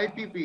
IPP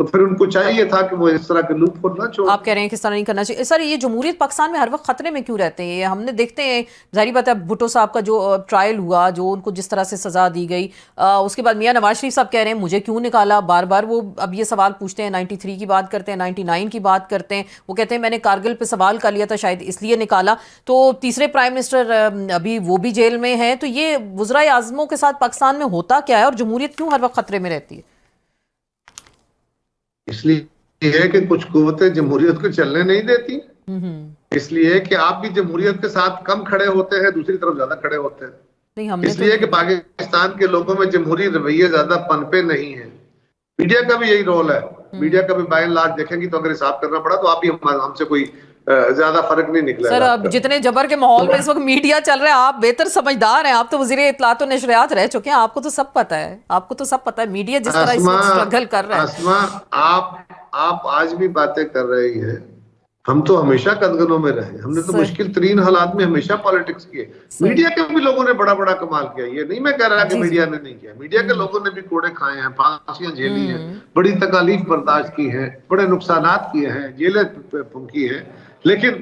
تو پھر ان کو چاہیے تھا کہ وہ اس طرح کے لوپ ہول نہ چھوڑیں. آپ کہہ رہے ہیں کہ اس طرح نہیں کرنا چاہیے. سر یہ جمہوریت پاکستان میں ہر وقت خطرے میں کیوں رہتے ہیں؟ ہم نے دیکھتے ہیں ظاہری بات ہے بھٹو صاحب کا جو ٹرائل ہوا، جو ان کو جس طرح سے سزا دی گئی، اس کے بعد میاں نواز شریف صاحب کہہ رہے ہیں مجھے کیوں نکالا، بار بار وہ اب یہ سوال پوچھتے ہیں. 93 کی بات کرتے ہیں، 99 کی بات کرتے ہیں، وہ کہتے ہیں میں نے کارگل پہ سوال کر لیا تھا شاید اس لیے نکالا. تو تیسرے پرائم منسٹر ابھی وہ بھی جیل میں ہیں. تو یہ وزرائے اعظموں کے ساتھ پاکستان میں ہوتا کیا ہے اور جمہوریت کیوں ہر وقت خطرے میں رہتی ہے؟ اس لیے ہے کہ کچھ قوتیں جمہوریت کو چلنے نہیں دیتی، اس لیے کہ آپ بھی جمہوریت کے ساتھ کم کھڑے ہوتے ہیں، دوسری طرف زیادہ کھڑے ہوتے ہیں. نہیں ہم نے اس لیے کہ پاکستان کے لوگوں میں جمہوری رویے زیادہ پنپے نہیں ہیں. میڈیا کا بھی یہی رول ہے. میڈیا کا بھی بائی اینڈ لارج دیکھیں گی تو اگر حساب کرنا پڑا تو آپ بھی ہم سے کوئی زیادہ فرق نہیں نکلا. سر اب جتنے جبر کے ماحول میں اس وقت میڈیا چل رہا ہے، آپ بہتر سمجھدار ہیں، آپ تو وزیر اطلاعات و نشریات رہ چکے ہیں، آپ کو تو سب پتہ ہے، آپ کو تو سب پتہ ہے میڈیا جس طرح اس وقت اسٹرگل کر رہا ہے. اسما آپ آج بھی باتیں کر رہی ہیں، ہم تو ہمیشہ قدغنوں میں رہے، ہم نے تو مشکل ترین حالات میں ہمیشہ پالیٹکس کیے. میڈیا کے بھی لوگوں نے بڑا بڑا کمال کیا. یہ نہیں میں کہہ رہا کہ میڈیا نے نہیں کیا، میڈیا کے لوگوں نے بھی کوڑے کھائے ہیں، پھانسیاں جھیلی ہیں، بڑی تکالیف برداشت کی ہیں، بڑے نقصانات کیے ہیں، جیلیں پھونکی ہیں. لیکن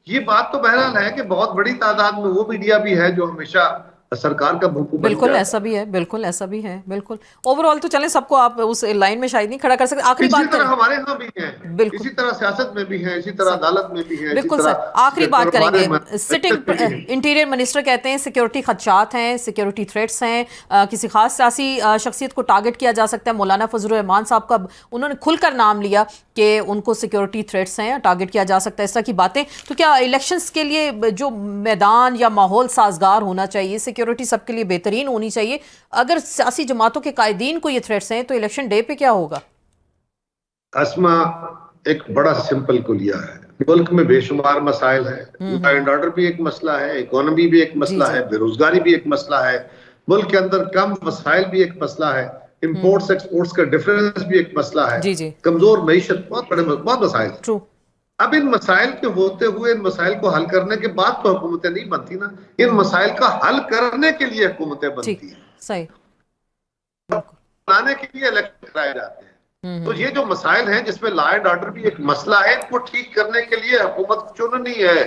یہ بات تو بہرحال ہے کہ بہت بڑی تعداد میں وہ میڈیا بھی ہے جو ہمیشہ سرکار کا بھوکو بن بالکل جاتا. ایسا بھی ہے، بالکل ایسا بھی ہے، بالکل. اوور آل تو چلیں سب کو آپ اس لائن میں شاید نہیں کھڑا کر سکتے. آخری اسی بات طرح کریں، ہمارے ہاں بھی ہیں، بالکل اسی طرح سیاست میں بھی ہیں، اسی طرح عدالت میں بھی ہیں، اسی بالکل. طرح سر آخری بات کریں گے. سٹنگ میں بھی ہیں. انٹیریئر منسٹر کہتے ہیں سیکیورٹی خدشات ہیں، سیکیورٹی تھریٹس ہیں، کسی خاص سیاسی شخصیت کو ٹارگٹ کیا جا سکتا ہے. مولانا فضل الرحمان صاحب کا انہوں نے کھل کر نام لیا کہ ان کو سیکیورٹی تھریٹس ہیں، ٹارگٹ کیا جا سکتا ہے، اس طرح کی باتیں. تو کیا الیکشنز کے لیے جو میدان یا ماحول سازگار ہونا چاہیے، سیکیورٹی سب کے لیے بہترین ہونی چاہیے، اگر سیاسی جماعتوں کے قائدین کو یہ تھریٹس ہیں تو الیکشن ڈے پہ کیا ہوگا؟ اسما ایک بڑا سمپل کلیہ ہے. ملک میں بے شمار مسائل ہیں، لا اینڈ آرڈر بھی ایک مسئلہ ہے، اکانومی بھی ایک مسئلہ ہے، بے روزگاری بھی ایک مسئلہ ہے، ملک کے اندر کم وسائل بھی ایک مسئلہ ہے، امپورٹس ایکسپورٹس کا ڈفرنس بھی ایک مسئلہ ہے، کمزور معیشت، بہت مسائل ہیں. اب ان مسائل کے ہوتے ہوئے ان مسائل کو حل کرنے کے بعد تو حکومتیں نہیں بنتی نا. ان مسائل کا حل کرنے کے لیے حکومتیں بنتی ہیں، صحیح بنانے کے لیے الیکشن کرائے جاتے ہیں. تو یہ جو مسائل ہیں جس میں لا اینڈ آرڈر بھی ایک مسئلہ ہے، ان کو ٹھیک کرنے کے لیے حکومت چننی ہے.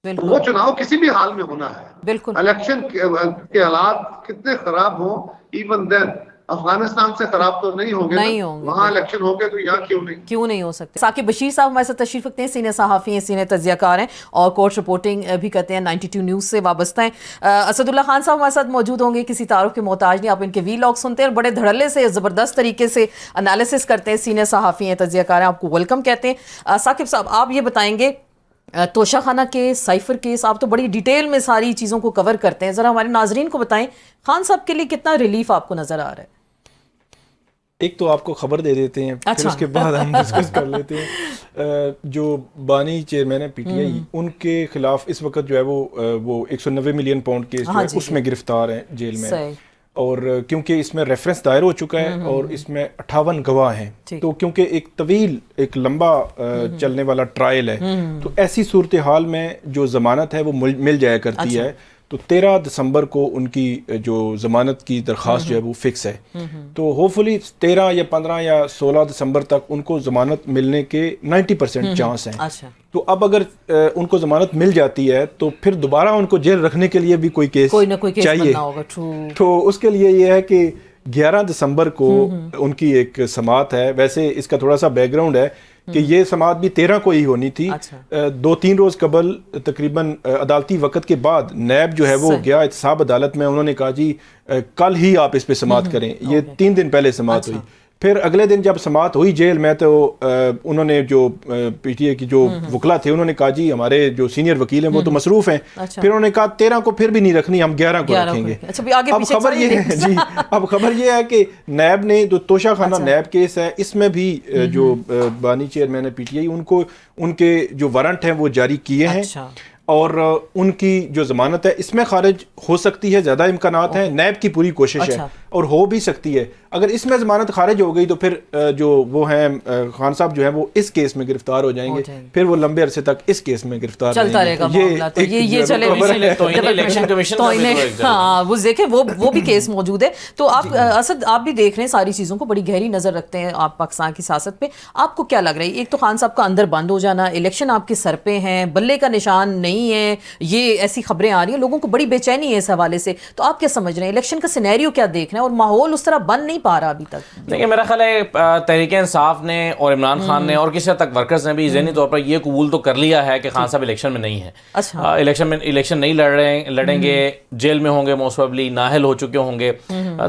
وہ چناؤ کسی بھی حال میں ہونا ہے. بالکل الیکشن کے حالات کتنے خراب ہوں، ایون دین افغانستان سے خراب تو نہیں ہوں گے، وہاں الیکشن ہوں گے تو یہاں کیوں نہیں ہو سکتے. ثاقب بشیر صاحب ہمارے ساتھ تشریف رکھتے ہیں، سینئر صحافی ہیں، سینئر تجزیہ کار ہیں اور کورٹ رپورٹنگ بھی کرتے ہیں، 92 نیوز سے وابستہ ہیں. اسد اللہ خان صاحب ہمارے ساتھ موجود ہوں گے، کسی تعارف کے محتاج نہیں، آپ ان کے وی لاگ سنتے ہیں اور بڑے دھڑلے سے زبردست طریقے سے انالیسس کرتے ہیں. سینئر صحافی ہیں، تجزیہ کار ہیں، آپ کو ویلکم کہتے ہیں. ثاقب صاحب آپ یہ بتائیں گے توشہ خانہ کیس، سائفر کیس، آپ تو بڑی ڈیٹیل میں ساری چیزوں کو کور کرتے ہیں، ذرا ہمارے ناظرین کو بتائیں خان صاحب کے لیے کتنا ریلیف آپ کو نظر آ رہا ہے؟ ایک تو آپ کو خبر دے دیتے ہیں، پھر اس کے بعد ہم ڈسکس کر لیتے ہیں. جو بانی چیئرمین ہے پی ٹی آئی، ان کے خلاف اس وقت جو ہے وہ 190 ملین پاؤنڈ کیس جو ہے اس میں گرفتار ہیں جیل میں، اور کیونکہ اس میں ریفرنس دائر ہو چکا ہے اور اس میں 58 گواہ ہیں، تو کیونکہ ایک طویل ایک لمبا چلنے والا ٹرائل ہے، تو ایسی صورتحال میں جو ضمانت ہے وہ مل جایا کرتی ہے. تو 13 دسمبر کو ان کی جو ضمانت کی درخواست جو ہے وہ فکس ہے. تو ہوپ فلی 13 یا 15 یا 16 دسمبر تک ان کو ضمانت ملنے کے 90% چانس ہیں. تو اب اگر ان کو ضمانت مل جاتی ہے تو پھر دوبارہ ان کو جیل رکھنے کے لیے بھی کوئی کیس چاہیے. تو اس کے لیے یہ ہے کہ 11 دسمبر کو ان کی ایک سماعت ہے. ویسے اس کا تھوڑا سا بیک گراؤنڈ ہے کہ یہ سماعت بھی 13 کو ہی ہونی تھی. 2-3 روز قبل تقریباً عدالتی وقت کے بعد نیب جو ہے وہ گیا احتساب عدالت میں، انہوں نے کہا جی کل ہی آپ اس پہ سماعت کریں. یہ 3 دن پہلے سماعت ہوئی. پھر اگلے دن جب سماعت ہوئی جیل میں تو انہوں نے جو پی ٹی اے کی جو وکلا تھے انہوں نے کہا جی ہمارے جو سینئر وکیل ہیں وہ تو مصروف ہیں. پھر انہوں نے کہا 13 کو پھر بھی نہیں رکھنی، ہم 11 کو رکھیں گے. اب خبر یہ ہے جی، اب خبر یہ ہے کہ نیب نے جو توشہ خانہ نیب کیس ہے اس میں بھی جو بانی چیئرمین ہے پی ٹی آئی، ان کے جو وارنٹ ہیں وہ جاری کیے ہیں اور ان کی جو ضمانت ہے اس میں خارج ہو سکتی ہے، زیادہ امکانات ہیں. نیب کی پوری کوشش ہے اور ہو بھی سکتی ہے. اگر اس میں ضمانت خارج ہو گئی تو پھر جو وہ ہیں خان صاحب جو ہیں وہ اس کیس میں گرفتار ہو جائیں گے, پھر وہ لمبے عرصے تک اس کیس میں گرفتار چلتا رہے گا معاملہ. تو یہ چلے الیکشن کمیشن, ہاں وہ دیکھیں وہ بھی کیس موجود ہے. تو آپ اسد آپ بھی دیکھ رہے ہیں ساری چیزوں کو, بڑی گہری نظر رکھتے ہیں آپ پاکستان کی سیاست پہ. آپ کو کیا لگ رہا ہے, ایک تو خان صاحب کا اندر بند ہو جانا, الیکشن آپ کے سر پہ ہیں, بلے کا نشان نہیں ہے, یہ ایسی خبریں آ رہی ہیں, لوگوں کو بڑی بے چینی ہے اس حوالے سے. تو آپ کیا سمجھ رہے ہیں, الیکشن کا سینیریو کیا دیکھ رہے ہیں, اور ماحول اس طرح بن نہیں پا رہا ابھی تک؟ دیکھیں میرا خیال ہے تحریک انصاف نے اور عمران خان نے اور کسی حد تک ورکرز نے بھی ذہنی طور پر یہ قبول تو کر لیا ہے کہ خان صاحب الیکشن میں نہیں ہیں, الیکشن نہیں لڑیں گے, جیل میں ہوں گے موسٹ پروبیبلی, نااہل ہو چکے ہوں گے.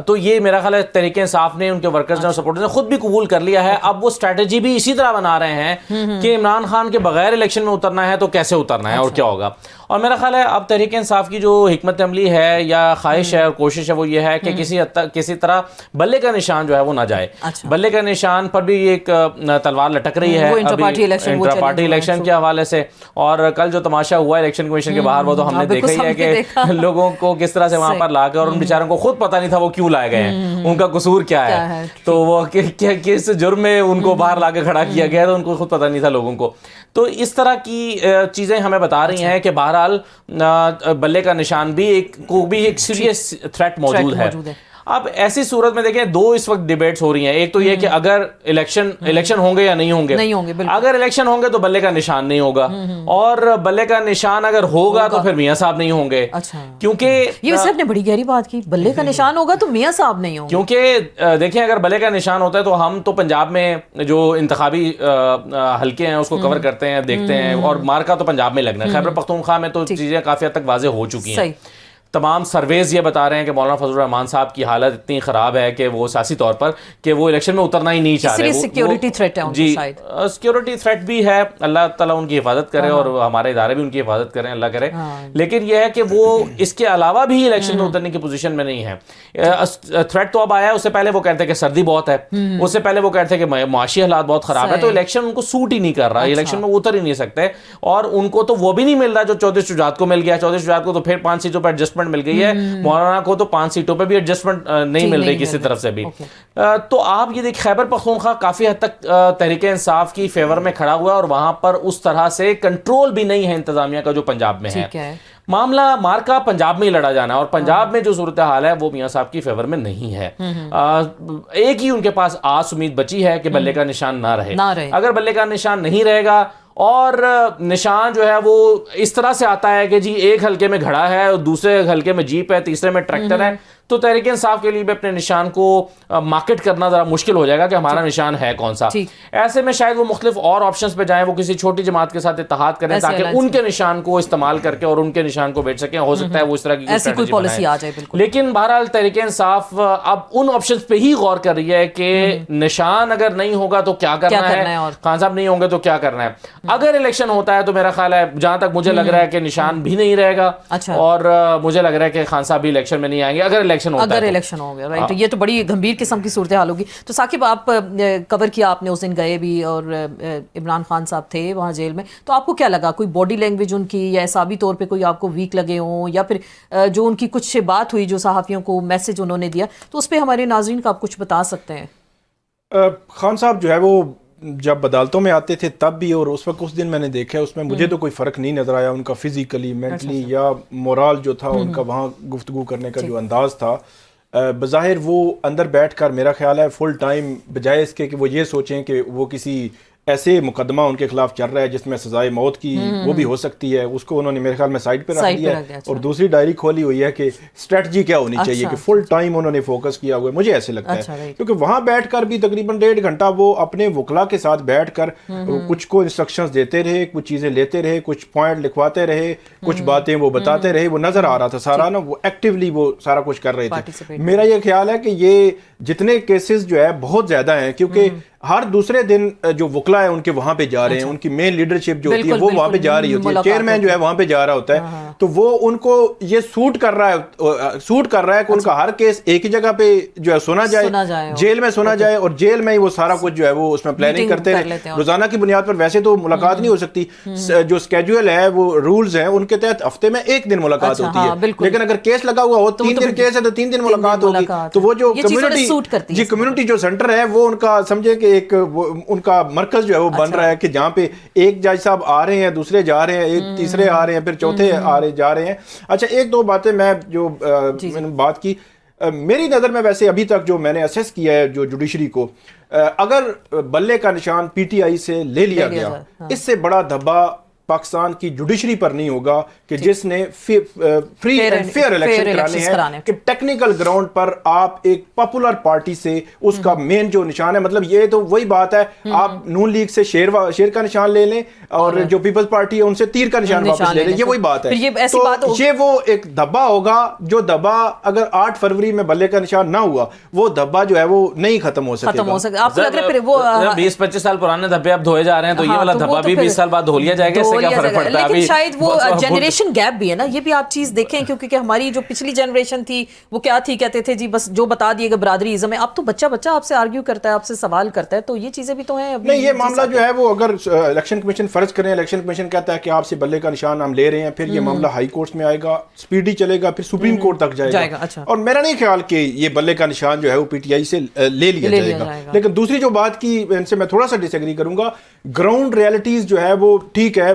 تو یہ میرا خیال ہے تحریک انصاف نے, ان کے ورکرز نے اور سپورٹرز نے خود بھی قبول کر لیا ہے. اب وہ اسٹریٹجی بھی اسی طرح بنا رہے ہیں کہ عمران خان کے بغیر الیکشن میں اترنا ہے تو کیسے اترنا ہے اور کیا ہوگا. اور میرا خیال ہے اب تحریک انصاف کی جو حکمت عملی ہے یا خواہش ہے اور کوشش ہے وہ یہ ہے کہ کسی طرح بلے کا نشان جو ہے وہ نہ جائے. بلے کا نشان پر بھی ایک تلوار لٹک رہی ہے انٹرا پارٹی الیکشن کے حوالے سے. اور کل جو تماشا ہوا الیکشن کمشن کے باہر وہ تو ہم نے دیکھا ہی ہے کہ لوگوں کو کس طرح سے وہاں پر لا کے, اور ان بیچاروں کو خود پتہ نہیں تھا وہ کیوں لائے گئے ہیں, ان کا قصور کیا ہے, تو وہ کس جرم میں ان کو باہر لا کے کھڑا کیا گیا, تو ان کو خود پتہ نہیں تھا لوگوں کو. تو اس طرح کی چیزیں ہمیں بتا رہی ہیں کہ بہرحال بلے کا نشان بھی ایک سیریس تھریٹ موجود ہے. اب ایسی صورت میں دیکھیں دو اس وقت ڈیبیٹس ہو رہی ہیں. ایک تو یہ کہ اگر الیکشن ہوں گے یا نہیں ہوں گے. اگر الیکشن ہوں گے تو بلے کا نشان نہیں ہوگا, اور بلے کا نشان اگر ہوگا تو پھر میاں صاحب نہیں ہوں گے. کیونکہ یہ صاحب نے بڑی گہری بات کی, بلے کا نشان ہوگا تو میاں صاحب نہیں ہوں گے. کیونکہ دیکھیں اگر بلے کا نشان ہوتا ہے تو ہم تو پنجاب میں جو انتخابی حلقے ہیں اس کو کور کرتے ہیں, دیکھتے ہیں, اور مارکا تو پنجاب میں لگنا ہے. خیبر پختونخوا میں تو چیزیں کافی حد تک واضح ہو چکی ہیں. تمام سرویز یہ بتا رہے ہیں کہ مولانا فضل الرحمان صاحب کی حالت اتنی خراب ہے کہ وہ سیاسی طور پر کہ وہ الیکشن میں اترنا ہی نہیں چاہ رہے. سیکیورٹی تھریٹ ہے ان کی سائیڈ. سیکیورٹی تھریٹ بھی ہے, اللہ تعالیٰ ان کی حفاظت کرے اور ہمارے ادارے بھی ان کی حفاظت کریں, اللہ کرے. لیکن یہ ہے کہ وہ اس کے علاوہ بھی الیکشن میں اترنے کی پوزیشن میں نہیں ہے. تھریٹ تو اب آیا ہے, اس سے پہلے وہ کہتے ہیں کہ سردی بہت ہے, اس سے پہلے وہ کہتے ہیں کہ معاشی حالات بہت خراب ہے, تو الیکشن ان کو سوٹ ہی نہیں کر رہا, الیکشن میں وہ اتر ہی نہیں سکتے. اور ان کو تو وہ بھی نہیں مل رہا جو چودھری شجاعت کو مل گیا. چودھری شجاعت کو تو پھر 5 سیٹوں پر ایڈجسٹمنٹ مل گئی ہے, مولانا کو تو 5 سیٹوں پہ بھی ایڈجسٹمنٹ نہیں مل رہی کسی طرف سے بھی. تو آپ یہ دیکھ خیبر پختونخوا کافی حد تک تحریک انصاف کی فیور میں کھڑا ہوا ہے, اور وہاں پر اس طرح سے کنٹرول بھی نہیں ہے انتظامیہ کا جو پنجاب میں ہے. معاملہ مارکا پنجاب میں ہی لڑا جانا ہے, اور پنجاب میں جو صورتحال ہے وہ میاں صاحب کی فیور میں نہیں ہے. ایک ہی ان کے پاس آس امید بچی ہے کہ بلے کا نشان نہ رہے. اگر بلے کا نشان نہیں رہے گا اور نشان جو ہے وہ اس طرح سے آتا ہے کہ جی ایک حلقے میں گھڑا ہے, اور دوسرے حلقے میں جیپ ہے, تیسرے میں ٹریکٹر ہے, تو تحریک انصاف کے لیے بھی اپنے نشان کو مارکیٹ کرنا ذرا مشکل ہو جائے گا کہ ہمارا نشان ہے کون سا. ایسے میں شاید وہ مختلف اور آپشنز پہ جائیں, وہ کسی چھوٹی جماعت کے ساتھ اتحاد کریں تاکہ ان کے نشان کو استعمال کر کے اور ان کے نشان کو بیچ سکیں. ہو سکتا ہے وہ اس طرح کی کوئی پالیسی آ جائے. لیکن بہرحال تحریک انصاف اب ان آپشنز پہ ہی غور کر رہی ہے کہ نشان اگر نہیں ہوگا تو کیا کرنا ہے, خان صاحب نہیں ہوں گے تو کیا کرنا ہے. اگر الیکشن ہوتا ہے تو میرا خیال ہے, جہاں تک مجھے لگ رہا ہے کہ نشان بھی نہیں رہے گا, اور مجھے لگ رہا ہے کہ خان صاحب بھی الیکشن میں نہیں آئیں گے اگر الیکشن ہوتا ہے. ہو گیا رائٹ. یہ تو بڑی گمبھیر قسم کی صورتحال ہوگی. تو ثاقب آپ کور کیا آپ نے, اس دن گئے بھی اور عمران خان صاحب تھے وہاں جیل میں, تو آپ کو کیا لگا, کوئی باڈی لینگویج ان کی یا اعصابی طور پہ کوئی آپ کو ویک لگے ہوں, یا پھر جو ان کی کچھ بات ہوئی جو صحافیوں کو میسج انہوں نے دیا, تو اس پہ ہمارے ناظرین کو آپ کچھ بتا سکتے ہیں؟ خان صاحب جو ہے وہ جب عدالتوں میں آتے تھے تب بھی, اور اس وقت اس دن میں نے دیکھا اس میں مجھے تو کوئی فرق نہیں نظر آیا ان کا فزیکلی, مینٹلی یا مورال جو تھا ان کا, وہاں گفتگو کرنے کا جو انداز تھا. بظاہر وہ اندر بیٹھ کر میرا خیال ہے فل ٹائم, بجائے اس کے کہ وہ یہ سوچیں کہ وہ کسی ایسے مقدمہ ان کے خلاف چل رہا ہے جس میں سزائے موت کی وہ بھی ہو سکتی ہے, اس کو انہوں نے میرے خیال میں سائڈ پہ رکھ دیا ہے, اور دوسری ڈائری کھولی ہوئی ہے کہ اسٹریٹجی کیا ہونی چاہیے, کہ فل ٹائم انہوں نے فوکس کیا ہوا ہے. مجھے ایسے لگتا ہے کیونکہ وہاں بیٹھ کر بھی تقریباً 1.5 گھنٹہ وہ اپنے وکلا کے ساتھ بیٹھ کر کچھ کو انسٹرکشنز دیتے رہے, کچھ چیزیں لیتے رہے, کچھ پوائنٹ لکھواتے رہے, کچھ باتیں وہ بتاتے رہے. وہ نظر آ رہا تھا سارا نا, وہ ایکٹیولی وہ سارا کچھ کر رہے تھے. میرا یہ خیال ہے کہ یہ جتنے کیسز جو ہے بہت زیادہ ہیں, کیونکہ ہر دوسرے دن جو وکلا ہے ان کے وہاں پہ جا رہے ہیں, ان کی مین لیڈرشپ جو ہوتی ہے وہ وہاں پہ جا رہی ہوتی ہے, چیئرمین جو ہے وہاں پہ جا رہا ہوتا ہے, تو وہ ان کو یہ سوٹ کر رہا ہے کہ ان کا ہر کیس ایک ہی جگہ پہ جو ہے سنا جائے, جیل میں سنا جائے, اور جیل میں ہی وہ سارا کچھ جو ہے وہ اس میں پلاننگ کرتے ہیں روزانہ کی بنیاد پر. ویسے تو ملاقات نہیں ہو سکتی, جو اسکیجول ہے وہ رولز ہیں ان کے تحت ہفتے میں ایک دن ملاقات ہوتی ہے, لیکن اگر کیس لگا ہوا ہو 3 دن کیس ہے تو 3 دن ملاقات ہوگی. تو وہ جو کمیونٹی جو سینٹر ہے وہ ان کا سمجھے کہ ایک ان کا مرکز جو ہے وہ بن رہا ہے, کہ جہاں پہ ایک جج صاحب آ رہے ہیں, دوسرے جا رہے ہیں, ایک تیسرے آ رہے ہیں, پھر چوتھے جا رہے ہیں. اچھا, ایک دو باتیں میں جو میں نے بات کی, میری نظر میں ویسے ابھی تک جو میں نے اسیس کیا ہے جو جوڈیشری کو, اگر بلے کا نشان پی ٹی آئی سے لے لیا گیا, اس سے بڑا دھبا پاکستان کی جوڈیشری پر نہیں ہوگا کہ جس نے فری اینڈ فیئر الیکشن کرانے ہیں, کہ ٹیکنیکل گراؤنڈ پر آپ ایک پاپولر پارٹی سے اس کا مین جو نشان ہے, مطلب یہ تو وہی بات ہے, آپ نون لیگ سے شیر کا نشان لے لیں اور جو پیپلز پارٹی ہے ان سے تیر کا نشان واپس لے لیں, یہ وہی بات ہے. تو یہ وہ ایک دھبا ہوگا, جو دھبا اگر 8 فروری میں بلے کا نشان نہ ہوا, وہ دھبا جو ہے وہ نہیں ختم ہو سکے گا. آپ کو لگ رہا ہے پھر وہ 20-25 سال پرانے دھبے اب دھوئے جا رہے ہیں, تو یہ والا دھبا بھی 20 سال بعد دھو لیا جائے گا. لیکن شاید وہ جنریشن گیپ بھی ہے نا, یہ بھی آپ چیز دیکھیں, کیونکہ ہماری جو پچھلی جنریشن تھی وہ کیا تھی, کہتے تھے جی بس جو بتا دیے گا برادری ازم ہے. اب تو بچہ آپ سے آرگیو کرتا ہے, آپ سے سوال کرتا ہے, تو یہ چیزیں بھی تو ہیں. نہیں, یہ معاملہ جو ہے وہ اگر الیکشن کمیشن فرض کریں, الیکشن کمیشن کہتا ہے کہ آپ سے بلے کا نشان ہم لے رہے ہیں, پھر یہ معاملہ ہائی کورٹس میں آئے گا, سپیڈی چلے گا, پھر سپریم کورٹ تک جائے گا. اور میرا نہیں خیال کہ یہ بلے کا نشان جو ہے وہ پی ٹی آئی سے لے لیا جائے گا. لیکن دوسری جو بات کی, ان سے میں تھوڑا سا ڈس ایگری کروں گا, گراؤنڈ ریئلٹیز جو ہے وہ ٹھیک ہے,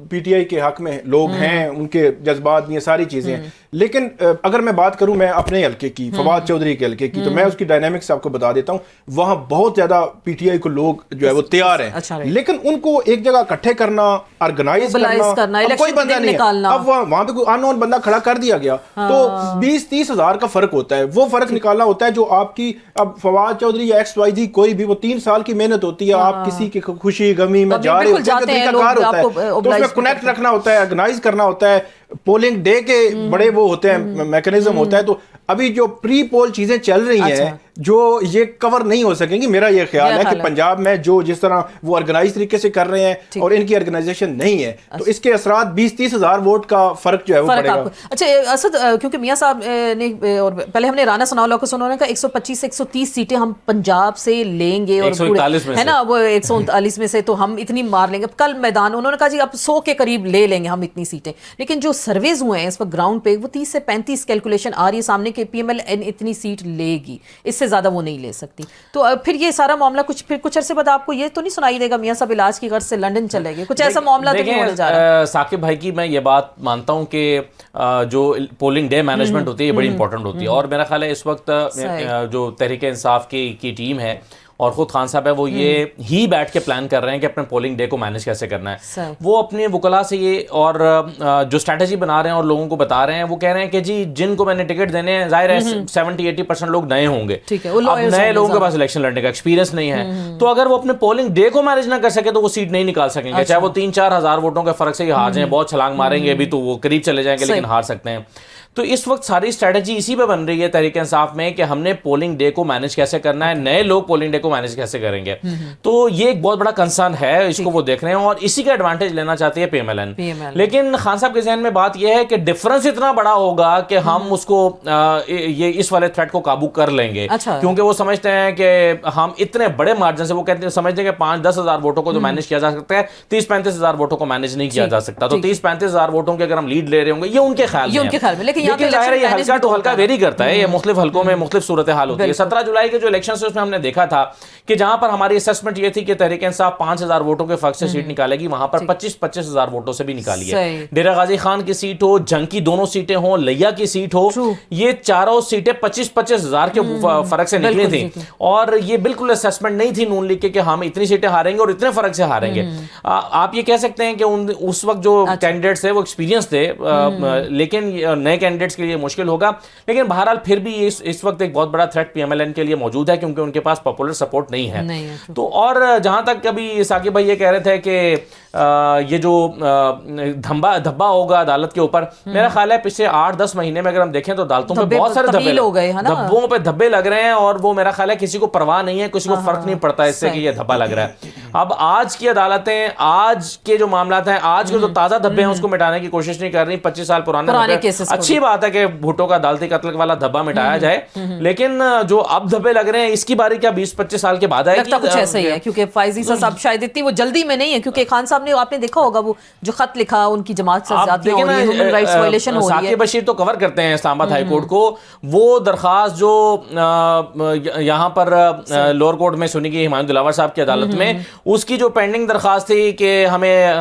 پی ٹی آئی کے حق میں لوگ ہیں, ان کے جذبات یہ ساری چیزیں ہیں, لیکن اگر میں بات کروں میں اپنے حلقے کی, فواد چودھری کے حلقے کی, تو میں اس کی ڈائنامکس آپ کو بتا دیتا ہوں. وہاں بہت زیادہ پی ٹی آئی کو لوگ جو ہے وہ تیار ہیں, لیکن ان کو ایک جگہ اکٹھے کرنا, آرگنائز کرنا, اب کوئی بندہ نہیں ہے. اب وہاں پہ کوئی ان نون بندہ کھڑا کر دیا گیا تو 20-30 ہزار کا فرق ہوتا ہے, وہ فرق نکالنا ہوتا ہے جو آپ کی, اب فواد چودھری یا ایکس وائی زی کوئی بھی, وہ 3 سال کی محنت ہوتی ہے, آپ کسی کی خوشی غمی میں جا رہے ہوتے ہیں, طریقہ کار ہوتا ہے, تو اس میں کنیکٹ رکھنا ہوتا ہے, آرگنائز کرنا ہوتا ہے, پولنگ ڈے کے بڑے وہ ہوتے ہیں, میکنزم ہوتا ہے. تو ابھی جو پری پول چیزیں چل رہی ہیں جو یہ کور نہیں ہو سکیں گی. میرا یہ خیال ہے کہ پنجاب میں جو جس طرح وہ آرگنائز طریقے سے کر رہے ہیں اور ان کی آرگنائزیشن نہیں ہے, تو اس کے اثرات 20-30 ہزار ووٹ کا فرق جو ہے وہ پڑے گا. اچھا اسد, کیونکہ میاں صاحب نے, اور پہلے ہم نے رانا ثناء اللہ کو سنا, انہوں نے کہا 125 سے 130 سیٹیں ہم پنجاب سے لیں گے, اور ہے نا وہ 139 میں سے تو ہم اتنی مار لیں گے. کل میدان انہوں نے کہا جی اب 100 کے قریب لے لیں گے ہم اتنی سیٹیں, لیکن جو سرویز ہوئے ہیں اس وقت گراؤنڈ پہ, وہ 30 سے 35 کیلکولیشن آ رہی ہے سامنے کہ پی ایم ایل این اتنی سیٹ لے گی, اس سے زیادہ وہ نہیں لے سکتی. تو پھر یہ سارا معاملہ کچھ عرصے بعد آپ کو یہ تو نہیں سنائی دے گا میاں صاحب علاج کی غرض سے لندن چلے گئے, کچھ ایسا معاملہ تو نہیں ہونے جا رہا. ثاقب بھائی کی میں یہ بات مانتا ہوں کہ جو پولنگ ڈے مینجمنٹ ہوتی ہے یہ بڑی امپورٹنٹ ہوتی ہے, اور میرا خیال ہے اس وقت جو تحریک انصاف کی ٹیم ہے اور خود خان صاحب ہے وہ یہ ہی بیٹھ کے پلان کر رہے ہیں کہ اپنے پولنگ ڈے کو مینج کیسے کرنا ہے. وہ اپنے وکلا سے یہ اور جو اسٹریٹجی بنا رہے ہیں اور لوگوں کو بتا رہے ہیں, وہ کہہ رہے ہیں کہ جی جن کو میں نے ٹکٹ دینے ہیں, ظاہر ہے 70-80% لوگ نئے ہوں گے, اب نئے لوگوں کے پاس الیکشن لڑنے کا ایکسپیرینس نہیں ہے, تو اگر وہ اپنے پولنگ ڈے کو مینج نہ کر سکے تو وہ سیٹ نہیں نکال سکیں گے, چاہے وہ 3-4 ہزار ووٹوں کے فرق سے ہی ہار جائیں, بہت چھلانگ ماریں گے ابھی تو وہ قریب چلے جائیں گے لیکن ہار سکتے ہیں. تو اس وقت ساری اسٹریٹجی اسی پہ بن رہی ہے تحریک انصاف میں کہ ہم نے پولنگ ڈے کو مینج کیسے کرنا ہے, نئے لوگ پولنگ ڈے کو مینج کیسے کریں گے. تو یہ ایک بہت بڑا کنسرن ہے, اس کو وہ دیکھ رہے ہیں اور اسی کا ایڈوانٹیج لینا چاہتی ہے پی ایم ایل این. لیکن خان صاحب کے ذہن میں بات یہ ہے کہ ڈفرنس اتنا بڑا ہوگا کہ ہم اس کو یہ اس والے تھریٹ کو قابو کر لیں گے, کیونکہ وہ سمجھتے ہیں کہ ہم اتنے بڑے مارجن سے, وہ کہتے ہیں سمجھتے ہیں کہ 5-10 ہزار ووٹوں کو تو مینج کیا جا سکتا ہے, 30-35 ہزار ووٹوں کو مینج نہیں کیا جا سکتا. تو 30-35 ہزار ووٹوں کے اگر ہم لیڈ لے رہے ہوں گے, یہ ان کے خیال میں, لیکن ظاہر ہے ہلکا ٹو ہلکا ویری کرتا ہے, یہ مختلف حلقوں میں مختلف صورتحال ہوتی ہے. 17 جولائی کے جو الیکشن سے اس میں ہم نے دیکھا تھا کہ جہاں پر ہماری اسسمنٹ یہ تھی کہ تحریک انصاف 5,000 ووٹوں کے فرق سے سیٹ نکالے گی, وہاں پر 25-25 ہزار ووٹوں سے بھی نکالی ہے. ڈیرہ غازی خان کی سیٹ ہو, جنگ کی دونوں سیٹیں ہوں, لیا کی سیٹ ہو, یہ چاروں سیٹیں 25-25 ہزار کے فرق سے نکلی تھیں, اور یہ بالکل اسسمنٹ نہیں تھی نون لیگ کے کہ ہم اتنی سیٹیں ہاریں گے اور اتنے فرق سے ہاریں گے. آپ یہ کہہ سکتے ہیں کہ اس وقت جو کینڈیڈیٹس تھے وہ ایکسپیرینس تھے, لیکن نئے کینڈیڈیٹس کے لیے مشکل ہوگا. لیکن بہرحال پھر بھی اس وقت ایک بہت بڑا threat P M L N کے لیے موجود ہے کیونکہ ان کے پاس پاپولر سپورٹ نہیں ہے. تو اور جہاں تک ابھی ثاقب بھائی یہ کہہ رہے تھے کہ یہ جو دھبا ہوگا عدالت کے اوپر, میرا خیال ہے پچھلے 8-10 مہینے میں اگر ہم دیکھیں تو عدالتوں پہ بہت سارے دھبوں پہ دھبے لگ رہے ہیں, اور وہ میرا خیال ہے کسی کو پرواہ نہیں ہے, کسی کو فرق نہیں پڑتا اس سے کہ یہ دھبا لگ رہا ہے. اب آج کی عدالتیں, آج کے جو معاملات ہیں, آج کے جو تازہ دھبے ہیں اس کو مٹانے کی کوشش نہیں کر رہی. 25 سال پرانے اچھی بات ہے کہ بھٹو کا عدالتی قتل والا دھبا مٹایا جائے, لیکن جو اب دھبے لگ رہے ہیں اس کی باری کیا 20-25 سال کے بعد آئے گی؟ لگتا کچھ ایسا ہی ہے, کیونکہ فائزی صاحب شاید اتنی وہ جلدی میں نہیں ہے, کیونکہ خان صاحب نے آپ نے دیکھا ہوگا وہ جو خط لکھا ان کی جماعت سے زیادتیاں ہو رہی ہیں, ہیومن رائٹس وائلیشن ہو رہی ہے. ثاقب بشیر تو کور کرتے ہیں اسلام آباد ہائی کورٹ کو, وہ درخواست جو یہاں پر لوور کورٹ میں سنی گئی ہمایوں دلاور صاحب کی عدالت میں, اس کی جو پینڈنگ درخواست تھی کہ ہمیں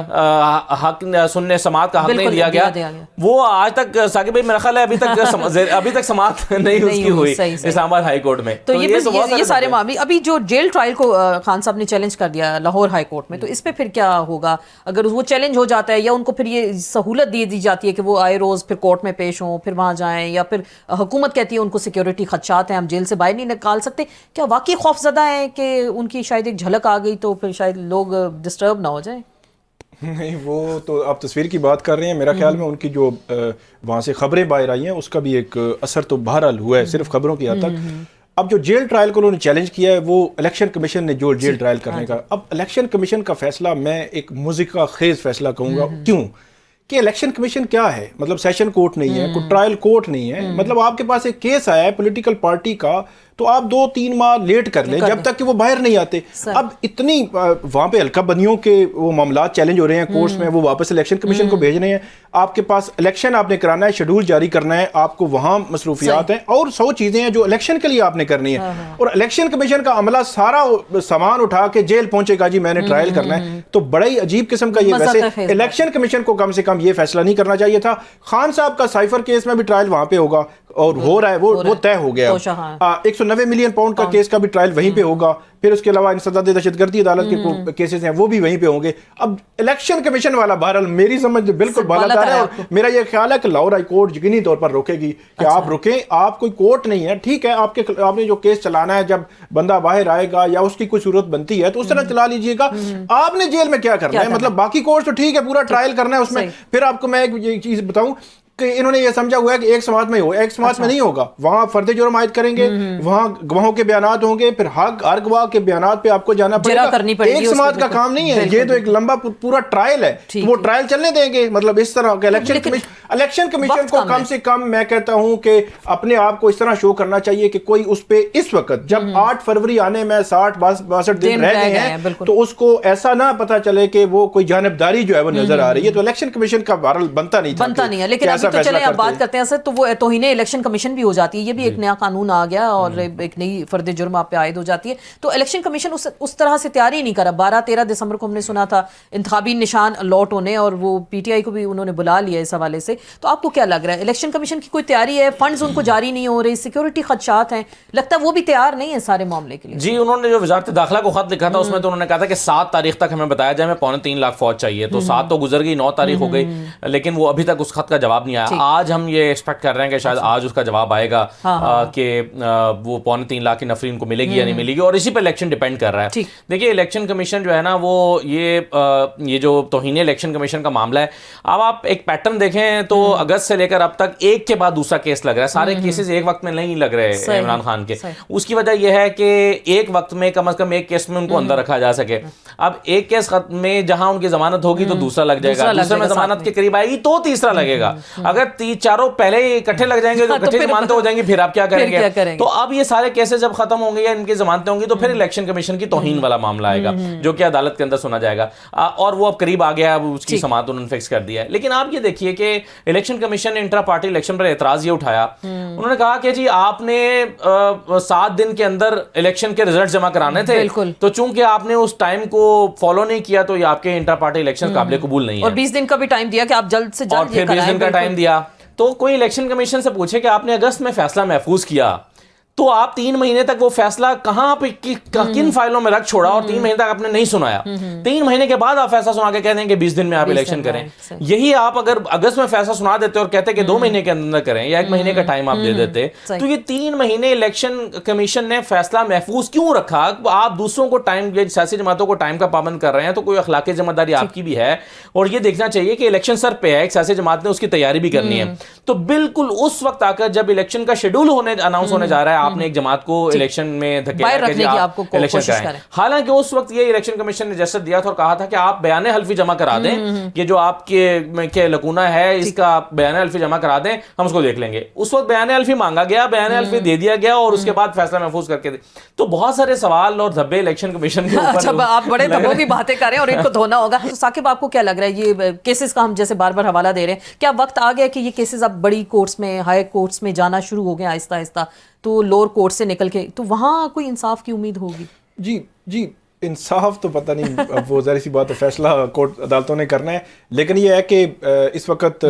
حق سننے سماعت کا حق نہیں دیا گیا, وہ آج تک ثاقب بھائی میرا خیال ہے ابھی تک سماعت نہیں اس کی ہوئی اسلام آباد ہائی کورٹ میں. تو یہ سارے معاملے ابھی جو جیل ٹرائل کو خان صاحب نے چیلنج کر دیا لاہور ہائی کورٹ میں, تو اس پہ پھر کیا ہوگا اگر وہ چیلنج ہو جاتا ہے, یا ان کو پھر یہ سہولت دی جاتی ہے کہ وہ آئے روز پھر کورٹ میں پیش ہوں, پھر وہاں جائیں, یا پھر حکومت کہتی ہے ان کو سیکیورٹی خدشات ہیں, ہم جیل سے باہر نہیں نکال سکتے, کیا واقعی خوف زدہ ہیں کہ ان کی شاید ایک جھلک آ گئی تو پھر شاید لوگ ڈسٹرب نہ ہو جائیں؟ نہیں, وہ تو آپ تصویر کی بات کر رہے ہیں, میرا خیال میں ان کی جو وہاں سے خبریں باہر آئی ہیں اس کا بھی ایک اثر تو بہرحال ہوا ہے, صرف خبروں کی حد تک. اب جو جیل ٹرائل کو انہوں نے چیلنج کیا ہے وہ الیکشن کمیشن نے جو جیل ٹرائل کرنے کا, اب الیکشن کمیشن کا فیصلہ میں ایک موزیکا خیز فیصلہ کہوں گا. کیوں کہ الیکشن کمیشن کیا ہے, مطلب سیشن کورٹ نہیں ہے, کوئی ٹرائل کورٹ نہیں ہے. مطلب آپ کے پاس ایک کیس آیا ہے پولیٹیکل پارٹی کا, تو آپ 2-3 ماہ لیٹ کر لیں جب تک کہ وہ باہر نہیں آتے. اب اتنی وہاں پہ حلقہ بندیوں کے وہ معاملات چیلنج ہو رہے ہیں کورٹس میں, وہ واپس الیکشن کمیشن کو بھیج رہے ہیں. آپ کے پاس الیکشن آپ نے کرانا ہے, شیڈول جاری کرنا ہے, آپ کو وہاں مصروفیات ہیں اور 100 چیزیں ہیں جو الیکشن کے لیے آپ نے کرنی ہے. اور الیکشن کمیشن کا عملہ سارا سامان اٹھا کے جیل پہنچے گا, جی میں نے ٹرائل کرنا ہے, تو بڑا ہی عجیب قسم کا یہ. ویسے الیکشن کمیشن کو کم سے کم یہ فیصلہ نہیں کرنا چاہیے تھا. خان صاحب کا سائفر کیس میں بھی ٹرائل وہاں پہ ہوگا اور ہو رہا ہے, وہ طے ہو گیا. 190 ملین پاؤنڈ کا کیس کا بھی ٹرائل وہیں پہ ہوگا. پھر اس کے علاوہ انسداد دہشت گردی عدالت کے کیسز ہیں وہ بھی وہیں پہ ہوں گے. اب الیکشن کمیشن والا بہرحال میری سمجھ بالکل بالا تر ہے, اور میرا یہ خیال ہے کہ لاہور ہائی کورٹ یقینی طور پر روکے گی کہ آپ رکیں, آپ کوئی کورٹ نہیں ہے. ٹھیک ہے, آپ نے جو کیس چلانا ہے, جب بندہ باہر آئے گا یا اس کی کوئی صورت بنتی ہے تو اس طرح چلا لیجئے گا. آپ نے جیل میں کیا کرنا ہے, مطلب باقی کورٹ تو ٹھیک ہے پورا ٹرائل کرنا ہے اس میں. پھر آپ کو میں ایک چیز بتاؤں کہ انہوں نے یہ سمجھا ہوا ہے کہ ایک سماعت میں ہو, ایک سماعت میں نہیں ہوگا. وہاں فرد جرم عائد کریں گے, وہاں گواہوں کے بیانات ہوں گے, پھر ہر گواہ کے بیانات پہ آپ کو جانا پڑے گا. ایک سماعت کا کام نہیں ہے یہ, تو ایک لمبا پورا ٹرائل ہے. وہ ٹرائل چلنے دیں گے, مطلب اس طرح کہ الیکشن کمیشن کو کم سے کم میں کہتا ہوں کہ اپنے آپ کو اس طرح شو کرنا چاہیے کہ کوئی اس پہ اس وقت جب 8 فروری آنے میں 60-62 دن رہ گئے ہیں, تو اس کو ایسا نہ پتا چلے کہ وہ کوئی جانبداری جو ہے وہ نظر آ رہی ہے. تو الیکشن کمیشن کا بہرحال بنتا نہیں تھا. لیکن ابھی تو چلیں آپ بات کرتے ہیں سر, تو وہ توہین الیکشن کمیشن بھی ہو جاتی ہے. یہ بھی ایک نیا قانون آ گیا اور ایک نئی فرد جرم آپ پہ عائد ہو جاتی ہے. تو الیکشن کمیشن اس طرح سے تیاری ہی نہیں کرا. 12-13 دسمبر کو ہم نے سنا تھا انتخابی نشان الاٹ ہونے, اور وہ پی ٹی آئی کو بھی انہوں نے بلا لیا اس حوالے سے. تو آپ کو کیا لگ رہا ہے, الیکشن کمیشن کی کوئی تیاری ہے؟ فنڈز ان کو جاری نہیں ہو رہے, سیکیورٹی خدشات ہیں, لگتا ہے وہ بھی تیار نہیں ہے سارے معاملے کے لیے. جی, انہوں نے جو وزارت داخلہ کو خط لکھا تھا اس میں تو انہوں نے کہا تھا کہ 7 تاریخ تک ہمیں بتایا جائے, ہمیں 3.25 لاکھ فوج چاہیے. تو 7 تو گزر گئی, 9 تاریخ ہو گئی, لیکن وہ ابھی تک اس خط کا جواب نہیں آیا. آج ہم یہ ایکسپیکٹ کر رہے ہیں کہ شاید آج اس کا جواب آئے گا کہ وہ 3.25 لاکھ کی نفری ان کو ملے گی یا نہیں ملے گی, اور اسی پہ الیکشن ڈیپینڈ کر رہا ہے. دیکھیے, الیکشن کمیشن جو ہے نا, وہ یہ جو توہین الیکشن کمیشن کا معاملہ ہے, اب آپ ایک پیٹرن دیکھیں تو اگست سے لے کر اب تک ایک کے بعد دوسرا کیس لگ رہا ہے. سارے کیسز ایک وقت میں نہیں لگ رہے عمران خان کے. اس کی وجہ یہ ہے کہ ایک وقت میں کم از کم ایک کیس میں ان کو اندر رکھا جا سکے. اب ایک کیس میں جہاں ان کی ضمانت ہوگی تو دوسرا لگ جائے گا, دوسرے میں ضمانت کے قریب آئے گی تو تیسرا لگے گا. اگر 4 پہلے اکٹھے لگ جائیں گے تو اکٹھے ضمانتیں ہو جائیں گی, پھر آپ کیا کریں گے؟ تو اب یہ سارے کیسز جب ختم ہوں گے یا ان کی ضمانتیں ہوں گی تو پھر الیکشن کمیشن کی توہین والا معاملہ آئے گا جو کہ عدالت کے اندر سنا جائے گا, اور وہ اب قریب آ گیا, اب اس کی سماعت انہوں نے فکس کر دیا ہے. لیکن آپ یہ دیکھیے کہ الیکشن کمیشن نے انٹرا پارٹی الیکشن پر اعتراض یہ اٹھایا, انہوں نے کہا کہ جی آپ نے 7 دن کے اندر الیکشن کے رزلٹ جمع کرانے تھے, تو چونکہ آپ نے اس ٹائم کو فالو نہیں کیا تو یہ آپ کے انٹرا پارٹی الیکشن قابل قبول نہیں ہے. اور 20 دن کا بھی ٹائم دیا کہ آپ جلد سے جلد, اور پھر 20 دن کا ٹائم دیا. تو کوئی الیکشن کمیشن سے پوچھے کہ آپ نے اگست میں فیصلہ محفوظ کیا تو آپ 3 مہینے تک وہ فیصلہ کہاں پہ کن فائلوں میں رکھ چھوڑا اور 3 مہینے تک آپ نے نہیں سنایا. 3 مہینے کے بعد آپ فیصلہ سنا کے کہہ دیں کہ 20 دن میں آپ الیکشن کریں. یہی آپ اگر اگست میں فیصلہ سنا دیتے اور کہتے کہ 2 مہینے کے اندر کریں یا 1 مہینے کا ٹائم آپ دے دیتے, تو یہ 3 مہینے الیکشن کمیشن نے فیصلہ محفوظ کیوں رکھا؟ آپ دوسروں کو ٹائم, سیاسی جماعتوں کو ٹائم کا پابند کر رہے ہیں, تو کوئی اخلاقی ذمہ داری آپ کی بھی ہے, اور یہ دیکھنا چاہیے کہ الیکشن سر پہ ہے, ایک سیاسی جماعت نے اس کی تیاری بھی کرنی ہے. تو بالکل اس وقت آ کر جب الیکشن کا شیڈول اناؤنس ہونے جا رہا ہے, آپ نے ایک جماعت کو الیکشن میں دھکیلا کہ آپ الیکشن کریں. حالانکہ اس وقت یہ الیکشن کمیشن نے جسد دیا تھا اور کہا تھا کہ آپ بیان حلفی جمع کرا دیں, یہ جو آپ کے لکونہ ہے اس کا بیان حلفی جمع کرا دیں, ہم اس کو دیکھ لیں گے. اس وقت بیان حلفی مانگا گیا, بیان حلفی دے دیا گیا, اور اس کے بعد فیصلہ محفوظ کر کے تو بہت سارے سوال اور دھبے الیکشن کمیشن کے اوپر. اچھا, آپ بڑے دھبوں کی باتیں کر رہے ہیں اور ان کو دھونا ہوگا. تو ثاقب, آپ کو کیا لگ رہا ہے یہ کیسز کا ہم جیسے بار بار حوالہ دے رہے ہیں, کیا وقت آ گیا کہ یہ کیسز اب بڑی کورٹس میں, ہائی کورٹس میں جانا شروع ہو گئے آہستہ آہستہ, تو لوور کورٹ سے نکل کے, تو وہاں کوئی انصاف کی امید ہوگی؟ جی انصاف تو پتہ نہیں, اب وہ ظاہر سی بات ہے فیصلہ کورٹ عدالتوں نے کرنا ہے, لیکن یہ ہے کہ اس وقت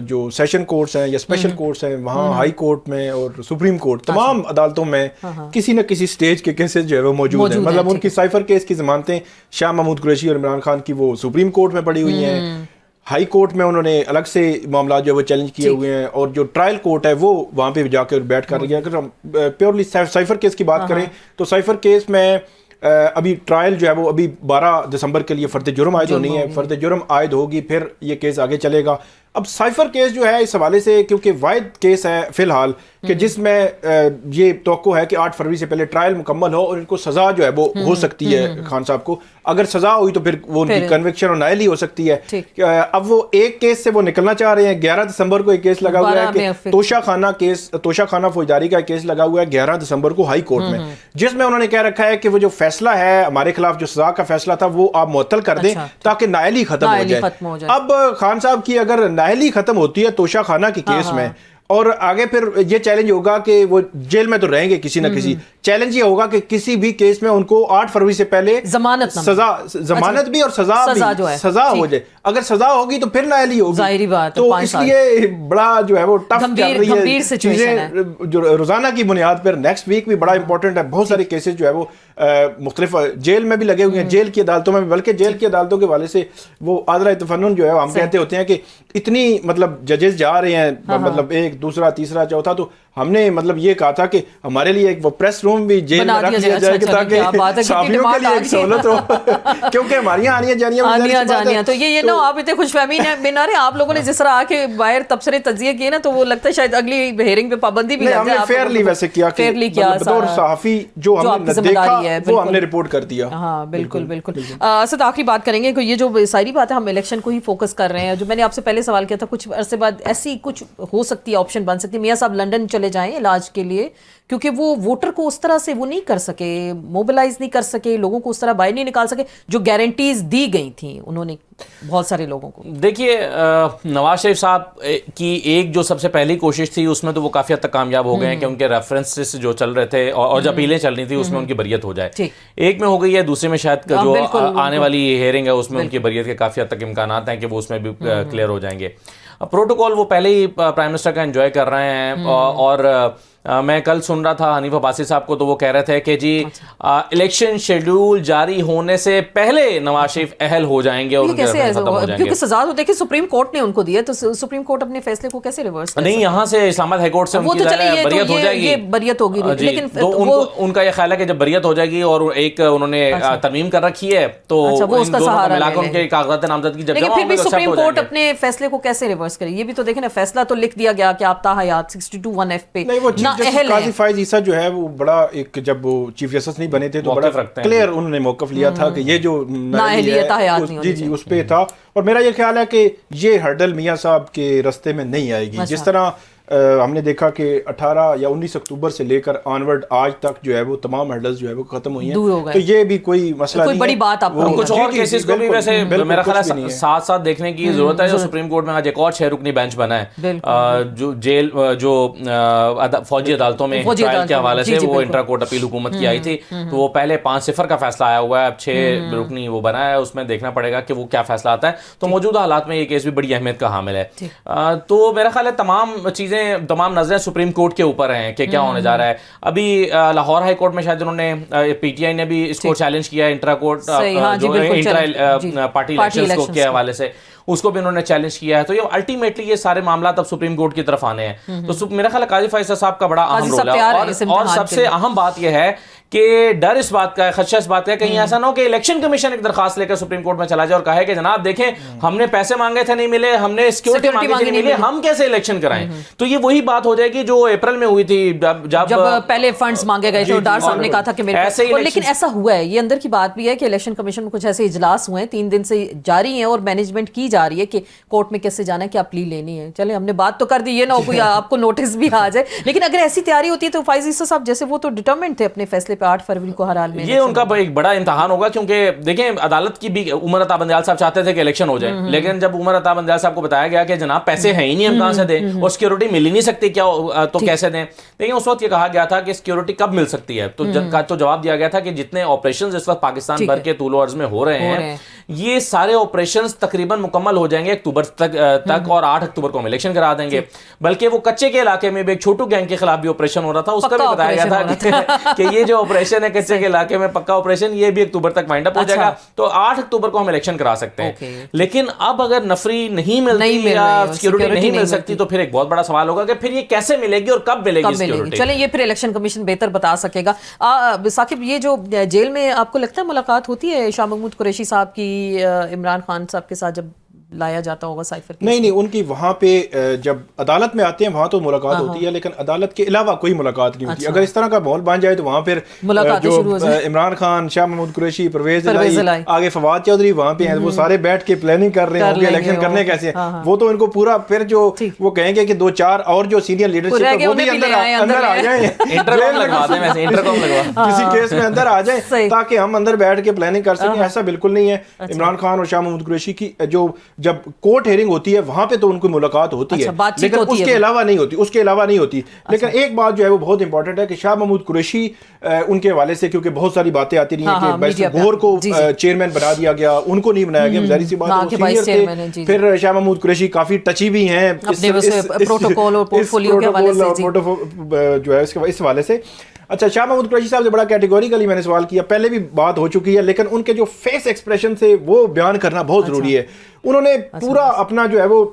جو سیشن کورٹس ہیں یا اسپیشل کورٹس ہیں, وہاں ہائی کورٹ میں اور سپریم کورٹ, تمام عدالتوں میں کسی نہ کسی سٹیج کے کیسز جو ہے وہ موجود ہیں. مطلب ان کی سائفر کیس کی ضمانتیں شاہ محمود قریشی اور عمران خان کی وہ سپریم کورٹ میں پڑی ہوئی ہیں, ہائی کورٹ میں انہوں نے الگ سے معاملات جو ہے وہ چیلنج کیے ہوئے ہیں, اور جو ٹرائل کورٹ ہے وہ وہاں پہ جا کے بیٹھ کر رہی ہے. اگر ہم پیورلی سائفر کیس کی بات کریں تو سائفر کیس میں ابھی ٹرائل جو ہے وہ ابھی 12 دسمبر کے لیے فرد جرم عائد ہونی ہے, فرد جرم عائد ہوگی پھر یہ کیس آگے چلے گا. اب سائفر کیس جو ہے اس حوالے سے, کیونکہ واحد کیس ہے فی الحال کہ جس میں یہ توقع ہے کہ 8 فروری سے پہلے ٹرائل مکمل ہو اور ان کو سزا جو ہے وہ ہو سکتی ہے خان صاحب کو. اگر سزا ہوئی تو پھر وہ ان کی کنوکشن اور نائل ہی ہو سکتی ہے. اب وہ ایک کیس سے وہ نکلنا چاہ رہے ہیں. 11 دسمبر کو ایک کیس لگا ہوا ہے کہ توشہ خانہ فوجداری کا کیس لگا ہوا ہے 11 دسمبر کو ہائی کورٹ میں, جس میں انہوں نے کہہ رکھا ہے کہ وہ جو فیصلہ ہے ہمارے خلاف, جو سزا کا فیصلہ تھا, وہ آپ معطل کر دیں تاکہ نائل ہی ختم ہو جائے. اب خان صاحب کی اگر نائل ہی ختم ہوتی ہے توشہ خانہ کی کیس میں, اور آگے پھر یہ چیلنج ہوگا کہ وہ جیل میں تو رہیں گے کسی نہ کسی, چیلنج یہ ہوگا کہ کسی بھی کیس میں ان کو 8 فروری سے پہلے ضمانت بھی اور سزا ہو جائے. اگر سزا ہوگی تو پھر نائل ہی ہوگی, ظاہری بات. تو اس لیے بڑا جو ہے وہ ٹف چل رہی ہے چیزیں جو روزانہ کی بنیاد پر. نیکسٹ ویک بھی بڑا امپورٹنٹ ہے, بہت سارے کیسز جو ہے وہ مختلف جیل میں بھی لگے ہوئے ہیں, جیل کی عدالتوں میں, بلکہ جیل کی عدالتوں کے حوالے سے وہ عادلہ تفنن جو ہے ہم کہتے ہوتے ہیں کہ اتنی مطلب ججز جا رہے ہیں, مطلب ایک دوسرا تیسرا چوتھا, تو ہم نے مطلب یہ کہا تھا کہ ہمارے لیے ایک وہ پریس روم بھی جیل میں رکھ دیا جائے تاکہ صحافیوں کے لیے ایک سہولت ہو, کیونکہ ہماری آنیاں جانیاں. تو یہ نا آپ اتنے خوش فہمی بنا رہے, آپ لوگوں نے جس طرح آ کے باہر تبصرے تجزیے کیے نا, تو وہ لگتا ہے شاید اگلی ہیئرنگ پہ پابندی بھی لگ جائے. فیئرلی ویسے کیا کہ بطور صحافی جو ہم نے دیکھا وہ ہم نے رپورٹ کر دیا. ہاں بالکل. اسد, آخری بات کریں گے کہ یہ جو ساری بات ہے, ہم الیکشن کو ہی فوکس کر رہے ہیں. جو میں نے آپ سے پہلے سوال کیا تھا, کچھ عرصے بعد ایسی کچھ ہو سکتی ہے, آپشن بن سکتی ہے, میاں صاحب لنڈن چلے جائیں علاج کے لیے, کیونکہ وہ ووٹر کو اس طرح سے وہ نہیں کر سکے, موبلائز نہیں کر سکے, لوگوں کو اس طرح باہر نہیں نکال سکے جو گارنٹیز دی گئی تھیں انہوں نے بہت سارے لوگوں کو. دیکھیے نواز شریف صاحب کی ایک جو سب سے پہلی کوشش تھی اس میں تو وہ کافی حد تک کامیاب ہو گئے ہیں کہ ان کے ریفرنسز جو چل رہے تھے اور جو اپیلیں چل رہی تھی اس میں ان کی بریت ہو جائے. ایک میں ہو گئی ہے, دوسرے میں شاید جو آنے والی ہیئرنگ ہے اس میں ان کی بریت کے کافی حد تک امکانات ہیں کہ وہ اس میں بھی کلیئر ہو جائیں گے. پروٹوکول وہ پہلے ہی پرائم منسٹر کا انجوائے کر رہے ہیں, اور میں کل سن رہا تھا حنیف عباسی صاحب کو, تو وہ کہہ رہے تھے کہ جی الیکشن شیڈول جاری ہونے سے پہلے نواز شریف اہل ہو جائیں گے اور ان کے ختم ہو جائیں گے. کیونکہ سزا تو دیکھیں سپریم کورٹ نے ان کو دی ہے, تو سپریم کورٹ اپنے فیصلے کو کیسے ریورس کرے؟ نہیں, یہاں سے اسلام آباد ہائی کورٹ سے ان کی بریت ہو جائے گی, بریت ہوگی, لیکن ان کا یہ خیال ہے کہ جب بریت ہو جائے گی اور ایک انہوں نے ترمیم کر رکھی ہے تو ان دونوں کو ملا کر ان کے کاغذات نامزدگی جب جمع ہوں گے تو سپریم کورٹ اپنے فیصلے کو کیسے ریورس کرے؟ یہ بھی تو دیکھیں نا, فیصلہ تو لکھ دیا گیا کہ آپ تاحیات 62(1)(f) پہ نااہل ہیں. عیسیٰ جو ہے وہ بڑا ایک, جب وہ چیف جسٹس نہیں بنے تھے تو بڑا کلیئر انہوں نے موقف لیا تھا کہ یہ جو نااہلیت جی اس پہ تھا, اور میرا یہ خیال ہے کہ یہ ہرڈل میاں صاحب کے رستے میں نہیں آئے گی. جس طرح ہم نے دیکھا کہ 18 یا 19 اکتوبر سے لے کر آنورڈ آج تک جو ہے وہ تمام ہرڈلز جو ہے وہ ختم ہوئی ہیں, تو یہ بھی کوئی مسئلہ نہیں ہے. بڑی بات آپ کو کچھ اور کیسز کو بھی ویسے میرا خیال ہے ساتھ ساتھ دیکھنے کی ضرورت ہے. جو سپریم کورٹ میں آج ایک اور 6 رکنی بینچ بنا ہے, جو جیل جو فوجی عدالتوں میں ٹرائل کے حوالے سے وہ انٹرا کورٹ اپیل حکومت کی آئی تھی, تو وہ پہلے 5-0 کا فیصلہ آیا ہوا ہے, اب 6 رکنی وہ بنا ہے, اس میں دیکھنا پڑے گا کہ وہ کیا فیصلہ آتا ہے. تو موجودہ حالات میں یہ کیس بھی بڑی اہمیت کا حامل ہے. تو میرا خیال ہے تمام چیزیں چیزیں تمام نظریں سپریم کورٹ کے اوپر ہیں کہ کیا ہونے جا رہا ہے. ابھی لاہور ہائی کورٹ میں شاید انہوں نے پی ٹی آئی نے بھی اس کو چیلنج کیا intra court intra party elections کو کے حوالے سے, اس کو بھی انہوں نے چیلنج کیا ہے. تو یہ الٹیمیٹلی یہ سارے معاملات اب سپریم کورٹ کی طرف آنے ہیں. تو میرا خیال ہے قاضی فیصل صاحب کا بڑا اہم رول ہے, اور سب سے اہم بات یہ ہے کہ ڈر اس بات کا ہے, خدشہ اس بات کا ہے کہیں ایسا نہ ہو کہ الیکشن کمیشن ایک درخواست لے کر سپریم کورٹ میں چلا جائے اور کہے کہ جناب دیکھیں ہم نے پیسے مانگے تھے نہیں ملے, ہم نے سیکیورٹی مانگی تھی نہیں ملے, ہم کیسے الیکشن کرائیں. تو یہ وہی بات ہو جائے گی جو اپریل میں ہوئی تھی جب پہلے فنڈز مانگے گئے تھے اور ڈار صاحب نے کہا تھا کہ میرے پاس, لیکن ایسا ہوا ہے, یہ اندر کی بات بھی ہے کہ الیکشن کمیشن میں کچھ ایسے اجلاس ہوئے ہیں 3 دن سے جاری ہیں اور مینجمنٹ کی جا رہی ہے کہ کورٹ میں کیسے جانا ہے, کیا پلی لینی ہے. چلے ہم نے بات تو کر دی, یہ نہ ہو کوئی آپ کو نوٹس بھی آ جائے, لیکن اگر ایسی تیاری ہوتی ہے تو فائز عیسیٰ صاحب جیسے وہ تو ڈٹرمنٹ تھے اپنے فیصلے پہ 8 فروری کو ہر حال میں. یہ ان کا ایک بڑا امتحان ہوگا, کیونکہ دیکھیں عدالت کی بھی عمر عطا بندیال صاحب چاہتے تھے کہ الیکشن ہو جائے, لیکن جب عمر عطا بندیال صاحب کو بتایا گیا کہ جناب پیسے ہیں ہی نہیں, ہم کہاں سے دیں, اور سیکیورٹی مل ہی نہیں سکتی کیا تو کیسے دیں. لیکن اس وقت یہ کہا گیا تھا کہ سیکیورٹی کب مل سکتی ہے, تو جواب دیا گیا تھا کہ جتنے آپریشنز اس وقت پاکستان بھر کے طول و عرض میں ہو رہے ہیں یہ سارے آپریشنز تقریباً مکمل ہو جائیں گے اکتوبر تک, اور 8 اکتوبر کو ہم الیکشن کرا دیں گے. بلکہ وہ کچے کے علاقے میں بھی ایک چھوٹو گینگ کے خلاف بھی آپریشن ہو رہا تھا, اس کا بھی بتایا گیا تھا کہ یہ جو آپریشن ہے کچے کے علاقے میں پکا آپریشن, یہ بھی اکتوبر تک وائنڈ اپ ہو جائے گا. تو 8 اکتوبر کو ہم الیکشن کرا سکتے ہیں. لیکن اب اگر نفری نہیں ملتی یا سیکیورٹی نہیں مل سکتی تو پھر ایک بہت بڑا سوال ہوگا کہ پھر یہ کیسے ملے گی اور کب ملے گی سیکیورٹی. چلیں یہ پھر الیکشن کمیشن بہتر بتا سکے گا. ثاقب, یہ جو جیل میں آپ کو لگتا ہے ملاقات ہوتی ہے شاہ محمود قریشی صاحب کی عمران خان صاحب کے ساتھ جب لایا جاتا ہوگا سائفر کیس؟ نہیں ان کی وہاں پہ جب عدالت میں آتے ہیں وہاں تو ملاقات ہوتی ہے, لیکن عدالت کے علاوہ کوئی ملاقات نہیں ہوتی. اگر اس طرح کا ماحول بن جائے تو وہاں پھر جو عمران خان, شاہ محمود قریشی, پرویز الہی, آگے فواد چودھری وہاں پہ ہیں, وہ سارے بیٹھ کے پلاننگ کر رہے ہیں کہ الیکشن کرنے کیسے. وہ تو ان کو پورا پھر جو وہ کہیں گے کہ 2-4 اور جو سینئر لیڈرشپ ہے وہ بھی اندر آ جائیں, کسی کیس میں اندر آ جائیں تاکہ ہم اندر بیٹھ کے پلاننگ کر سکیں. ایسا بالکل نہیں ہے. عمران خان اور شاہ محمود قریشی کی جو جب کورٹ ہیئرنگ ہوتی ہے وہاں پہ تو ان کو ملاقات ہوتی ہے, لیکن اس کے علاوہ نہیں ہوتی. لیکن ایک بات جو ہے وہ بہت امپورٹنٹ ہے کہ شاہ محمود قریشی ان کے حوالے سے کیونکہ بہت ساری باتیں آتی رہی ہیں کہ بیرسٹر گوہر کو چیئرمین بنا دیا گیا, ان کو نہیں بنایا گیا, ظاہر سی بات ہے وہ سینئر تھے. پھر شاہ محمود قریشی کافی ٹچی بھی ہیں پروٹوکول اور پورٹفولیو کے حوالے سے جو ہے اس حوالے سے. اچھا, شاہ محمود قریشی صاحب سے بڑا کیٹیگوریکلی میں نے سوال کیا, پہلے بھی بات ہو چکی ہے, لیکن ان کے جو فیس ایکسپریشن سے وہ بیان کرنا بہت ضروری ہے. انہوں نے پورا اپنا جو ہے وہ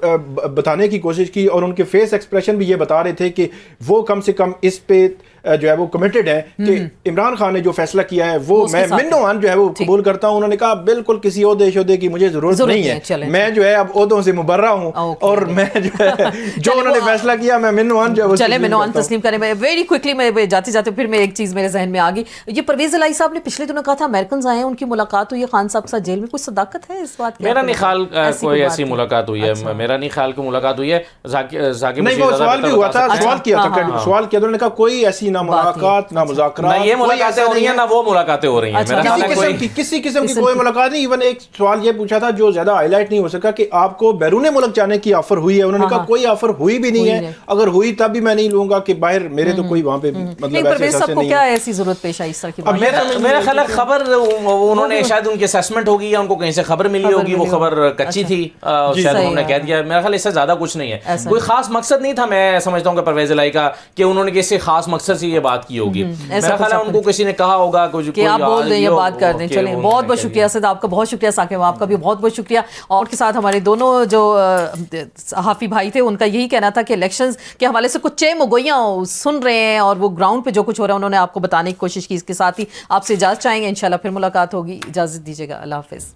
بتانے کی کوشش کی اور ان کے فیس ایکسپریشن بھی یہ بتا رہے تھے کہ وہ کم سے کم اس پہ جو ہے وہ کمیٹڈ ہے کہ عمران خان نے جو فیصلہ کیا ہے وہ میں منوان جو ہے وہ قبول کرتا ہوں. انہوں نے کہا بالکل کسی عہدے کی مجھے ضرورت نہیں ہے, میں جو ہے اب عہدوں سے مبرہ ہوں اور میں جو انہوں نے فیصلہ کیا میں منوان جو ہے چلے منوان تسلیم کریں. ویری کوئکلی میں جاتے جاتے پھر میں ایک چیز میرے ذہن میں آ گئی, یہ پرویز الہی صاحب نے پچھلے دنوں کہا تھا امریکنز آئے ہیں, ان کی ملاقات ہوئی ہے خان صاحب کے ساتھ جیل میں, کچھ صداقت ہے اس بات کی؟ میرا نہیں خیال کوئی ایسی ملاقات ہوئی ہے, میرا نہیں خیال کوئی ملاقات ہوئی ہے. نہیں وہ سوال بھی ہوا تھا, سوال کیا تھا انہوں نے کہا کوئی ایسی نہ ملاقات نہ مذاکرات, نہ یہ ملاقاتیں ہو رہی ہیں نہ وہ ملاقاتیں ہو رہی ہیں, کسی قسم کی کوئی ملاقات نہیں. ایون ایک سوال یہ پوچھا تھا جو زیادہ ہائی لائٹ نہیں ہو سکا کہ آپ کو بیرون ملک جانے کی آفر ہوئی ہے, انہوں نے کہا کوئی آفر ہوئی بھی نہیں ہے, اگر ہوئی تب بھی میں نہیں لوں گا کہ باہر میرے تو کوئی وہاں پہ مطلب ایسے نہیں. کیا ایسی ضرورت پیش آئی اس طرح کی بات؟ میرا خیال ہے خبر انہوں نے شاید ان کی اسیسمنٹ ہوگی یا ان کو کہیں سے خبر ملی ہوگی, وہ خبر کچی تھی شاید انہوں نے کہہ دیا. میرا خیال اس سے زیادہ کچھ نہیں ہے, کوئی خاص مقصد نہیں تھا. میں سمجھتا ہوں کہ پرویز الہی کا کہ انہوں نے کسی خاص مقصد سے یہ بات کی ہوگی. میرا خیال ہے ان کو کسی نے کہا ہوگا کہ آپ بول دیں یا بات کر دیں. چلیں بہت بہت شکریہ اسد, آپ کا بہت شکریہ. ثاقب آپ کا بھی بہت بہت شکریہ. اور کے ساتھ ہمارے دونوں جو صحافی بھائی تھے ان کا یہی کہنا تھا کہ الیکشنز کے حوالے سے کچھ مگوئیاں سن رہے ہیں اور وہ گراؤنڈ پہ جو کچھ ہو رہا ہے انہوں نے آپ کو بتانے کی کوشش کی. اس کے ساتھ ہی آپ سے اجازت چاہیں گے, انشاءاللہ پھر ملاقات ہوگی. اجازت دیجیے گا, اللہ حافظ.